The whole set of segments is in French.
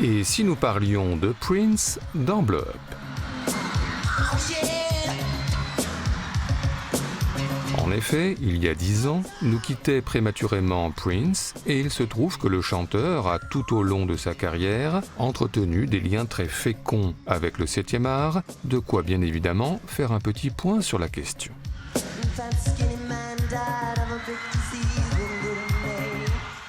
Et si nous parlions de Prince dans Blow Up? En effet, il y a 10 ans, nous quittait prématurément Prince et il se trouve que le chanteur a tout au long de sa carrière entretenu des liens très féconds avec le 7e art, de quoi bien évidemment faire un petit point sur la question.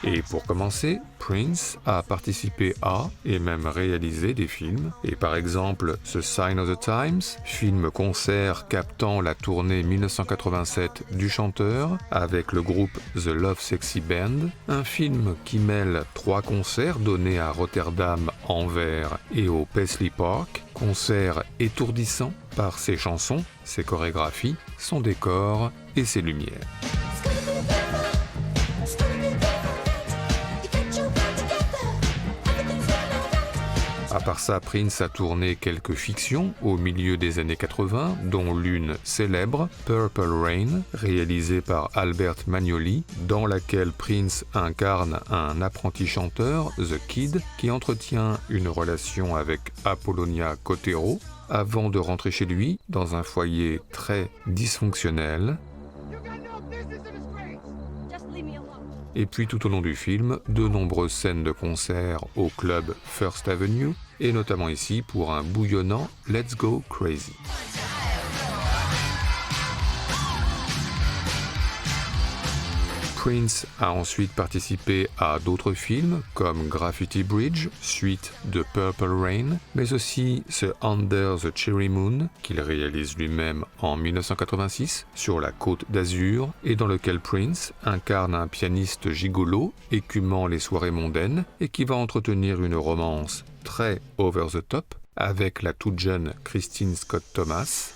Et pour commencer, Prince a participé à et même réalisé des films, et par exemple The Sign of the Times, film-concert captant la tournée 1987 du chanteur avec le groupe The Love Sexy Band, un film qui mêle 3 concerts donnés à Rotterdam, Anvers et au Paisley Park, concerts étourdissants par ses chansons, ses chorégraphies, son décor et ses lumières. À part ça, Prince a tourné quelques fictions au milieu des années 80, dont l'une célèbre, Purple Rain, réalisée par Albert Magnoli, dans laquelle Prince incarne un apprenti chanteur, The Kid, qui entretient une relation avec Apollonia Kotero, avant de rentrer chez lui dans un foyer très dysfonctionnel. Et puis tout au long du film, de nombreuses scènes de concert au club First Avenue, et notamment ici pour un bouillonnant Let's Go Crazy. Prince a ensuite participé à d'autres films comme Graffiti Bridge, suite de Purple Rain, mais aussi The Under the Cherry Moon, qu'il réalise lui-même en 1986 sur la Côte d'Azur, et dans lequel Prince incarne un pianiste gigolo écumant les soirées mondaines et qui va entretenir une romance très over the top avec la toute jeune Christine Scott Thomas.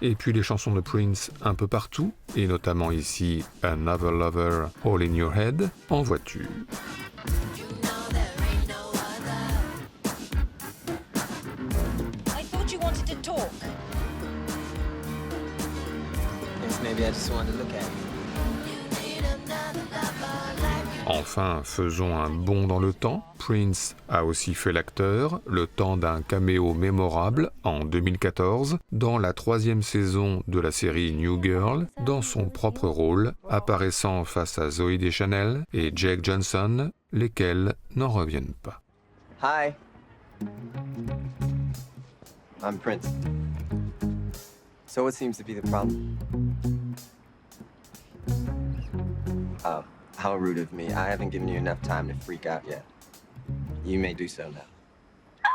Et puis les chansons de Prince un peu partout, et notamment ici Another Lover, All in Your Head, en voiture. I thought you wanted to talk. Yes, maybe I just wanted to look at you. Enfin, faisons un bond dans le temps. Prince a aussi fait l'acteur, le temps d'un caméo mémorable en 2014, dans la 3e saison de la série New Girl, dans son propre rôle, apparaissant face à Zooey Deschanel et Jake Johnson, lesquels n'en reviennent pas. Hi. I'm Prince. So what seems to be the problem? Oh, how rude of me. I haven't given you enough time to freak out yet. You may do so now.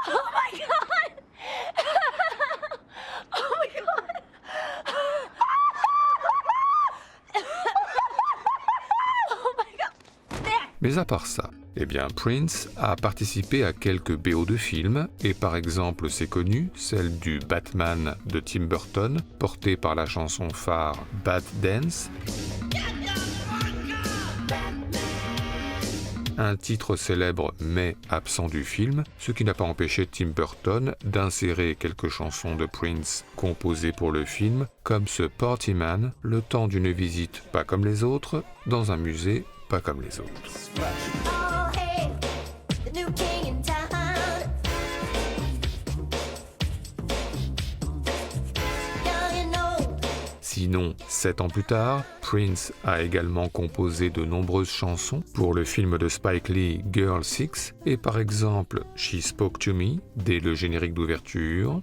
Oh my god! Oh my god! Oh my god! There! Mais à part ça, eh bien Prince a participé à quelques BO de films, et par exemple c'est connu, celle du Batman de Tim Burton, portée par la chanson phare Bat Dance. Un titre célèbre mais absent du film, ce qui n'a pas empêché Tim Burton d'insérer quelques chansons de Prince composées pour le film, comme ce Party Man, le temps d'une visite pas comme les autres, dans un musée pas comme les autres. Oh, hey, the new king in town. Young and old. Sinon, 7 ans plus tard, Prince a également composé de nombreuses chansons pour le film de Spike Lee Girl 6 et par exemple She Spoke to Me dès le générique d'ouverture.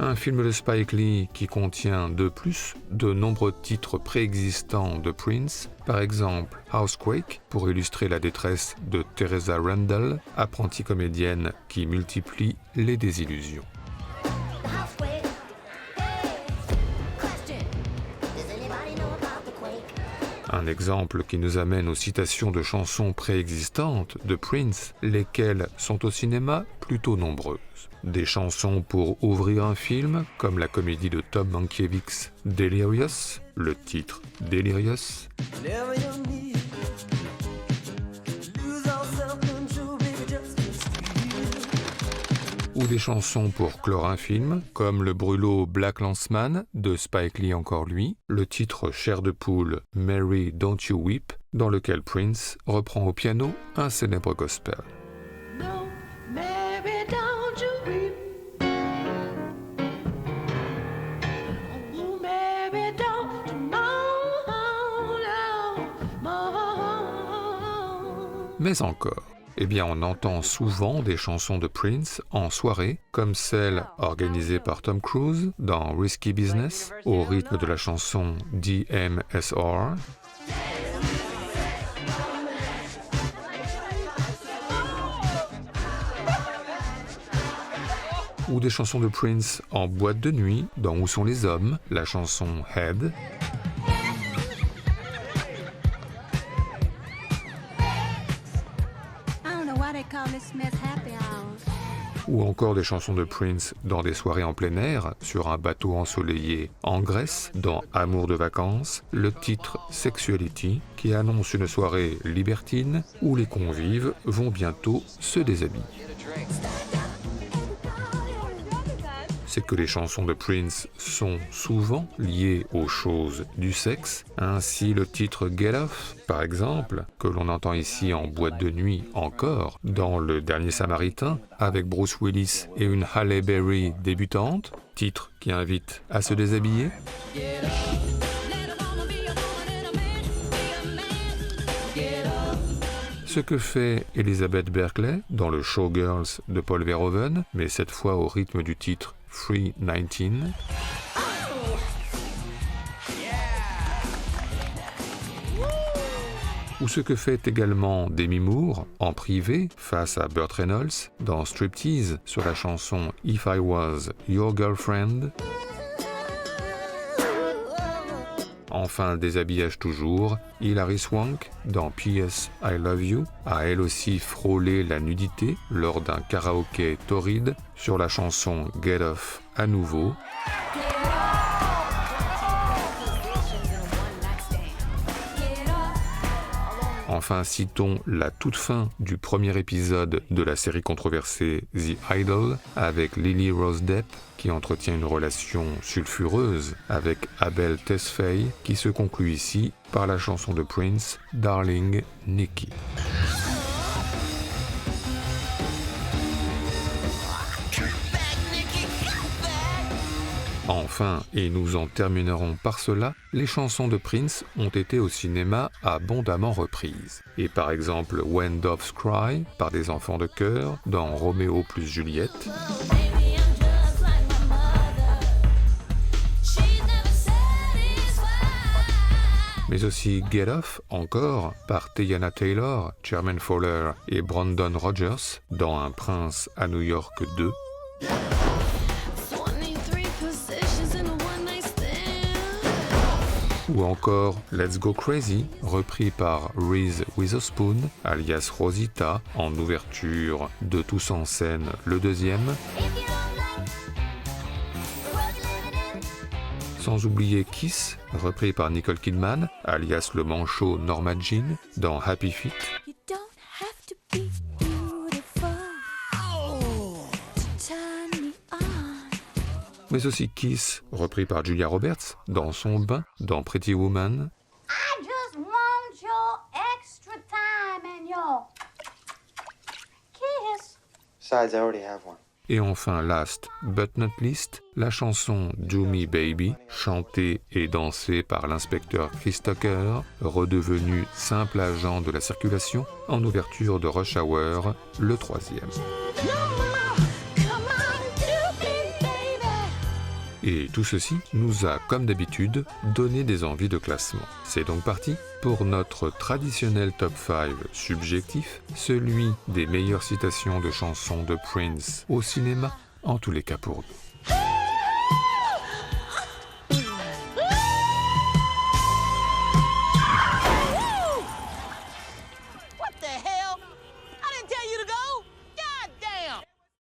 Un film de Spike Lee qui contient de plus de nombreux titres préexistants de Prince, par exemple Housequake pour illustrer la détresse de Teresa Randall, apprentie comédienne qui multiplie les désillusions. The houseway. Question. Does anybody know about the quake? Un exemple qui nous amène aux citations de chansons préexistantes de Prince, lesquelles sont au cinéma plutôt nombreuses. Des chansons pour ouvrir un film, comme la comédie de Tom Mankiewicz Delirious, le titre Delirious. Never your need. Lose all self-control, baby, just ou des chansons pour clore un film, comme le brûlot Black Landsman de Spike Lee encore lui, le titre Chair de poule Mary Don't You Weep, dans lequel Prince reprend au piano un célèbre gospel. No, Mary, don't you weep. Oh, Mary, don't you mourn, mourn. Mais encore, eh bien on entend souvent des chansons de Prince en soirée, comme celle organisée par Tom Cruise dans Risky Business, au rythme de la chanson DMSR, ou des chansons de Prince en boîte de nuit dans Où sont les hommes, la chanson Head, I don't know why they call this mess happy hour. ou encore des chansons de Prince dans des soirées en plein air, sur un bateau ensoleillé en Grèce, dans Amour de vacances, le titre Sexuality, qui annonce une soirée libertine où les convives vont bientôt se déshabiller. C'est que les chansons de Prince sont souvent liées aux choses du sexe. Ainsi, le titre Get Off, par exemple, que l'on entend ici en boîte de nuit encore, dans Le Dernier Samaritain, avec Bruce Willis et une Halle Berry débutante, titre qui invite à se déshabiller. Ce que fait Elizabeth Berkley dans le Showgirls de Paul Verhoeven, mais cette fois au rythme du titre Free 19. Ou ce que fait également Demi Moore en privé face à Burt Reynolds dans Striptease sur la chanson If I Was Your Girlfriend. Enfin, déshabillage toujours, Hilary Swank, dans P.S. I Love You, a elle aussi frôlé la nudité lors d'un karaoké torride sur la chanson Get Off à nouveau. Enfin, citons la toute fin du premier épisode de la série controversée The Idol avec Lily Rose Depp, qui entretient une relation sulfureuse avec Abel Tesfaye, qui se conclut ici par la chanson de Prince, Darling Nikki. Enfin, et nous en terminerons par cela, les chansons de Prince ont été au cinéma abondamment reprises. Et par exemple When Doves Cry par des enfants de chœur dans Roméo plus Juliette, mais aussi Get Off encore par Teyana Taylor, Jermaine Fowler et Brandon Rogers dans Un prince à New York 2. Ou encore Let's Go Crazy, repris par Reese Witherspoon, alias Rosita, en ouverture de Tous en scène, le deuxième. Sans oublier Kiss, repris par Nicole Kidman, alias le manchot Norma Jean, dans Happy Feet. You don't have to be beautiful to turn me on. Mais aussi Kiss, repris par Julia Roberts, dans Son bain, dans Pretty Woman. I just want your extra time and your kiss. Besides, I already have one. Et enfin, last but not least, la chanson Do Me Baby, chantée et dansée par l'inspecteur Chris Tucker, redevenu simple agent de la circulation, en ouverture de Rush Hour, le troisième. Et tout ceci nous a, comme d'habitude, donné des envies de classement. C'est donc parti pour notre traditionnel top 5 subjectif, celui des meilleures citations de chansons de Prince au cinéma, en tous les cas pour nous.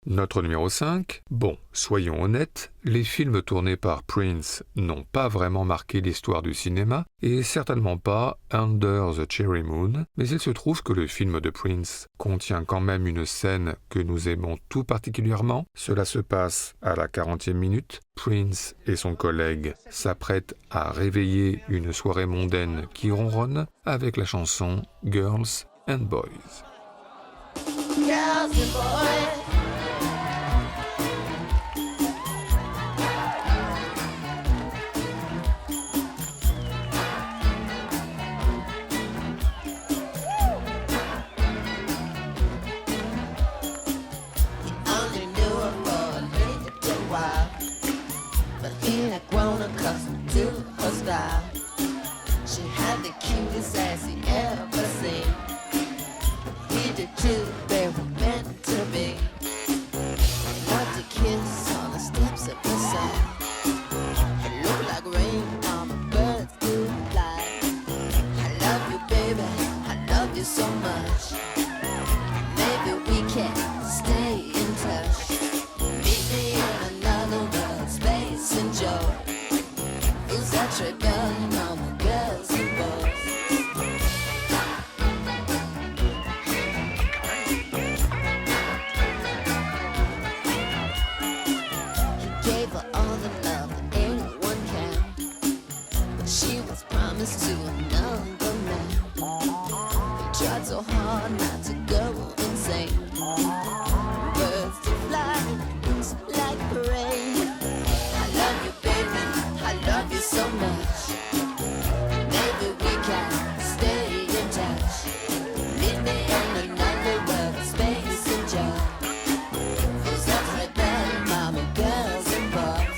Notre numéro 5. Bon, soyons honnêtes, les films tournés par Prince n'ont pas vraiment marqué l'histoire du cinéma et certainement pas Under the Cherry Moon, mais il se trouve que le film de Prince contient quand même une scène que nous aimons tout particulièrement. Cela se passe à la 40e minute. Prince et son collègue s'apprêtent à réveiller une soirée mondaine qui ronronne avec la chanson Girls and Boys. Girls and boys. Only knew her for a little while, but he had grown accustomed to her style. She had the cutest ass he ever seen. He did too, they were meant to be. Loved to kiss on the steps of the side. It looked like rain on the birds do fly. I love you, baby, I love you so much. Maybe we can stay in touch. Meet me in another world, space and joy. Who's that trigger on the girls and boys? He gave her all the love that anyone can, but she was promised to another man. He tried so hard not to go insane. Birds to fly, wings like rain. I love you, baby, I love you so much. Maybe we can stay in touch. Meet me in another world, space and joy. Who's that right there, mama, girls and boys?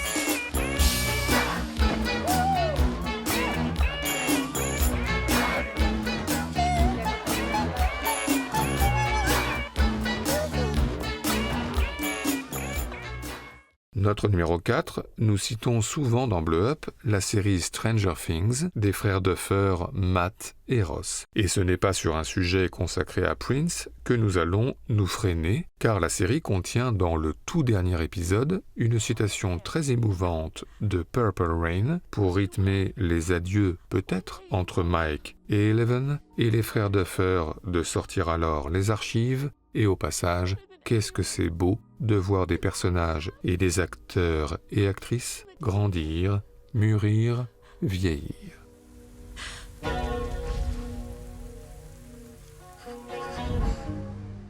Notre numéro 4, nous citons souvent dans Bleu Up la série Stranger Things des frères Duffer, Matt et Ross. Et ce n'est pas sur un sujet consacré à Prince que nous allons nous freiner, car la série contient dans le tout dernier épisode une citation très émouvante de Purple Rain pour rythmer les adieux peut-être entre Mike et Eleven, et les frères Duffer de sortir alors les archives, et au passage, qu'est-ce que c'est beau de voir des personnages et des acteurs et actrices grandir, mûrir, vieillir.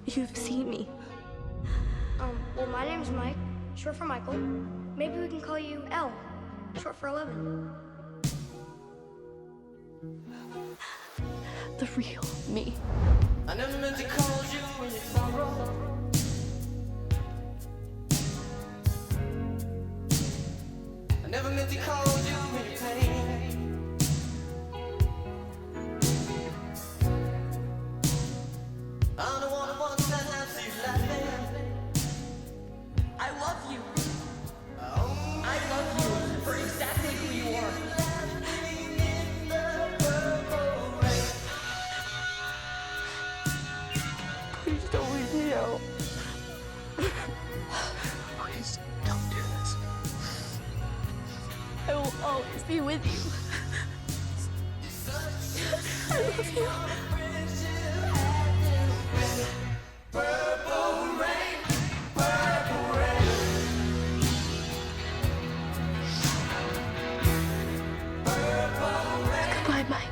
You've seen me. Well, my name's Mike, short for Michael. Maybe we can call you L, short for 11. The real me. I never meant to call you in your sorrow. I never meant to call you in your pain. I'm the one who wants to have you laughing. I love you. I love you for exactly who you are. Please don't leave me out. Please, don't do this. I will always be with you. I love you. Goodbye, Mike.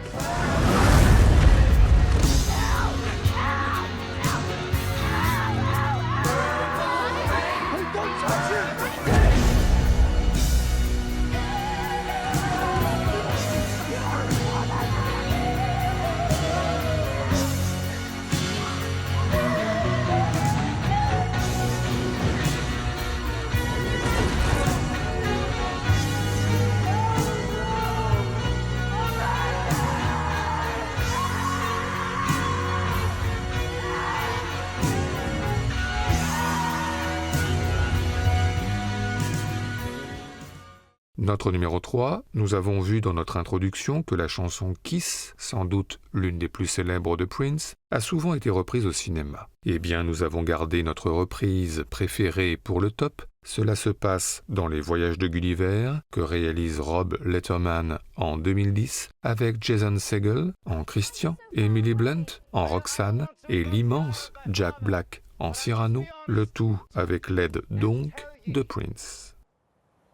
Notre numéro 3, nous avons vu dans notre introduction que la chanson Kiss, sans doute l'une des plus célèbres de Prince, a souvent été reprise au cinéma. Eh bien, nous avons gardé notre reprise préférée pour le top. Cela se passe dans Les Voyages de Gulliver, que réalise Rob Letterman en 2010, avec Jason Segel en Christian, Emily Blunt en Roxanne et l'immense Jack Black en Cyrano, le tout avec l'aide donc de Prince.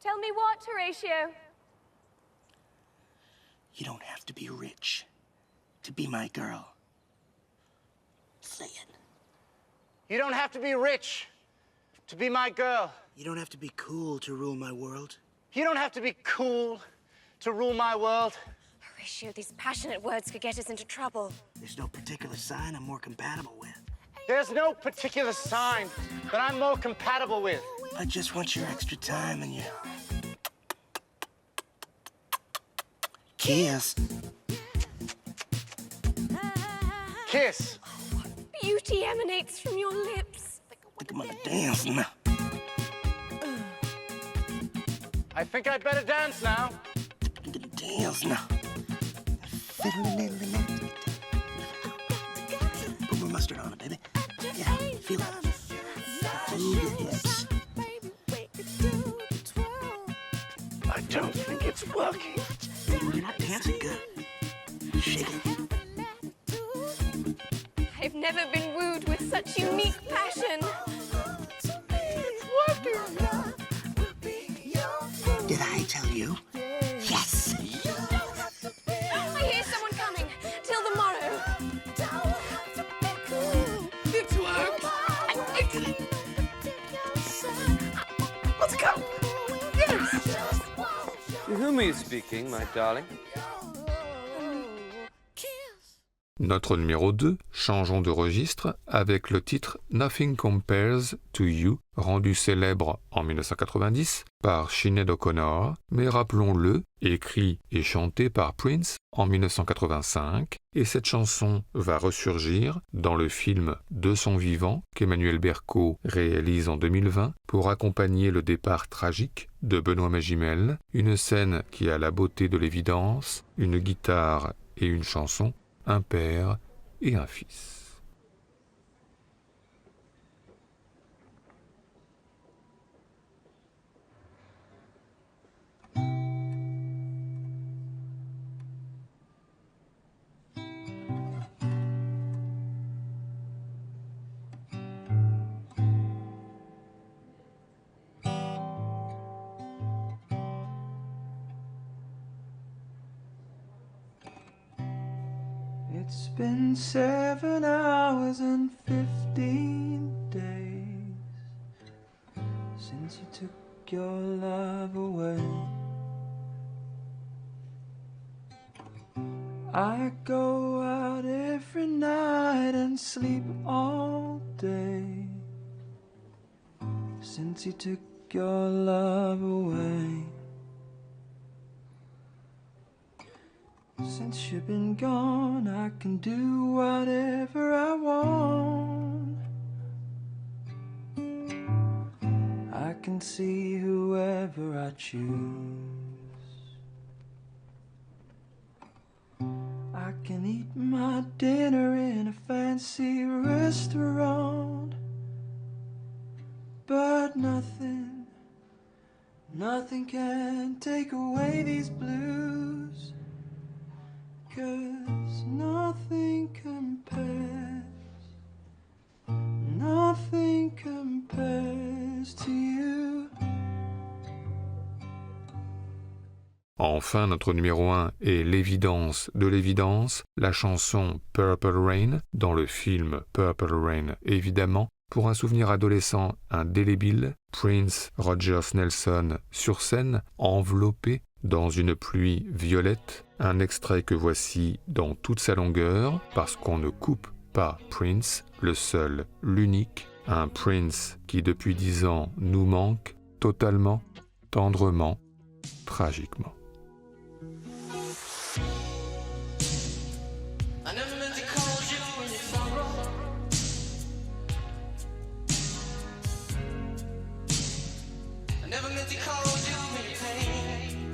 Tell me what, Horatio? You don't have to be rich to be my girl. Say it. You don't have to be rich to be my girl. You don't have to be cool to rule my world. You don't have to be cool to rule my world. Horatio, these passionate words could get us into trouble. There's no particular sign I'm more compatible with. There's no particular sign that I'm more compatible with. I just want your extra time and your kiss. Kiss. Beauty emanates from your lips. Think I'm gonna dance now. I think I'd better dance now. I'm gonna dance now. Put more mustard on it, baby. Yeah, feel it. Move your hips. I don't think it's working. You're not dancing good. Shake it. I've never been wooed with such unique passion. Did I tell you? Yes! I hear someone coming. Till the morrow. It's work! I did it! Let's go! Yes! To whom are you speaking, my darling? Notre numéro 2, changeons de registre avec le titre Nothing Compares to You, rendu célèbre en 1990 par Sinéad O'Connor, mais rappelons-le, écrit et chanté par Prince en 1985, et cette chanson va ressurgir dans le film De son vivant qu'Emmanuel Berco réalise en 2020 pour accompagner le départ tragique de Benoît Magimel, une scène qui a la beauté de l'évidence, une guitare et une chanson, un père et un fils. It's been 7 hours and 15 days since you took your love away. I go out every night and sleep all day since you took your love away. Since you've been gone, I can do whatever I want. I can see whoever I choose. I can eat my dinner in a fancy restaurant. But nothing can take away these blues. 'Cause nothing compares to you. Enfin, notre numéro 1 est l'évidence de l'évidence, la chanson Purple Rain, dans le film Purple Rain évidemment, pour un souvenir adolescent indélébile, Prince Rogers Nelson sur scène, enveloppé dans une pluie violette, un extrait que voici dans toute sa longueur, parce qu'on ne coupe pas Prince, le seul, l'unique, un Prince qui depuis 10 ans nous manque totalement, tendrement, tragiquement. Never meant to cause you any pain.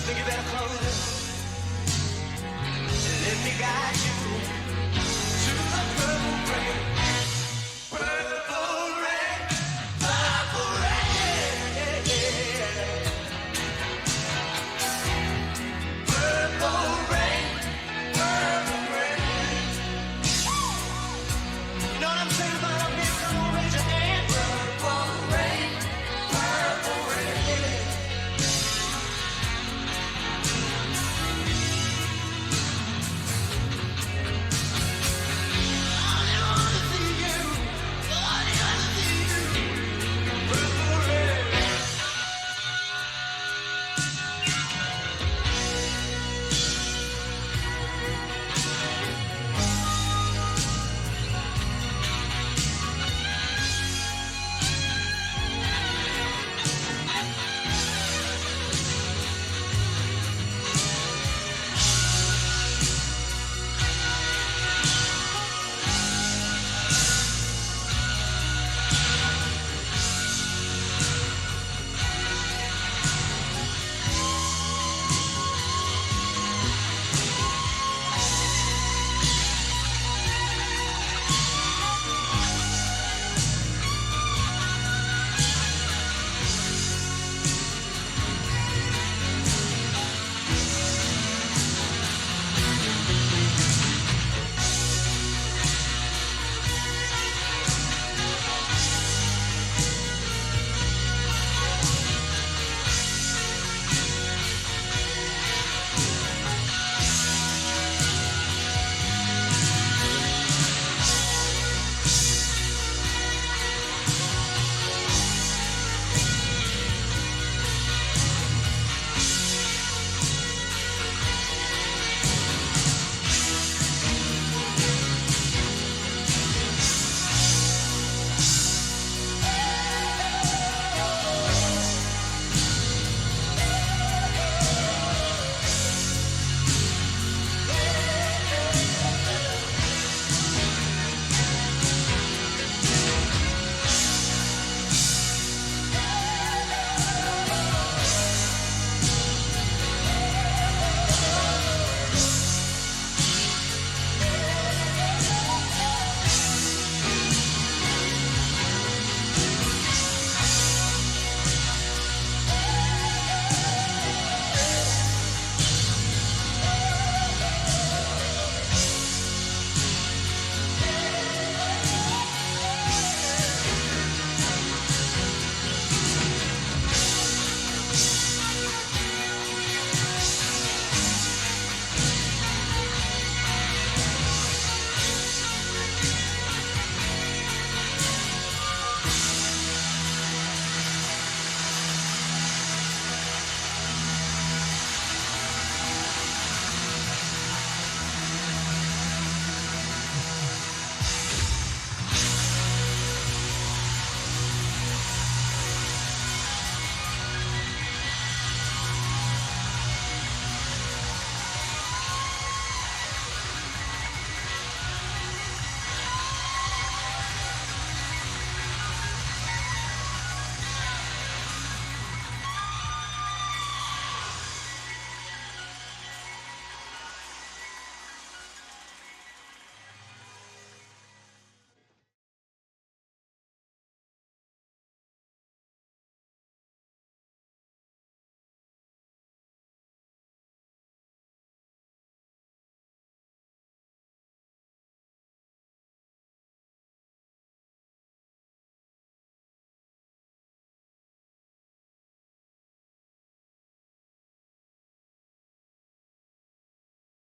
think you better close it. Let me guide you.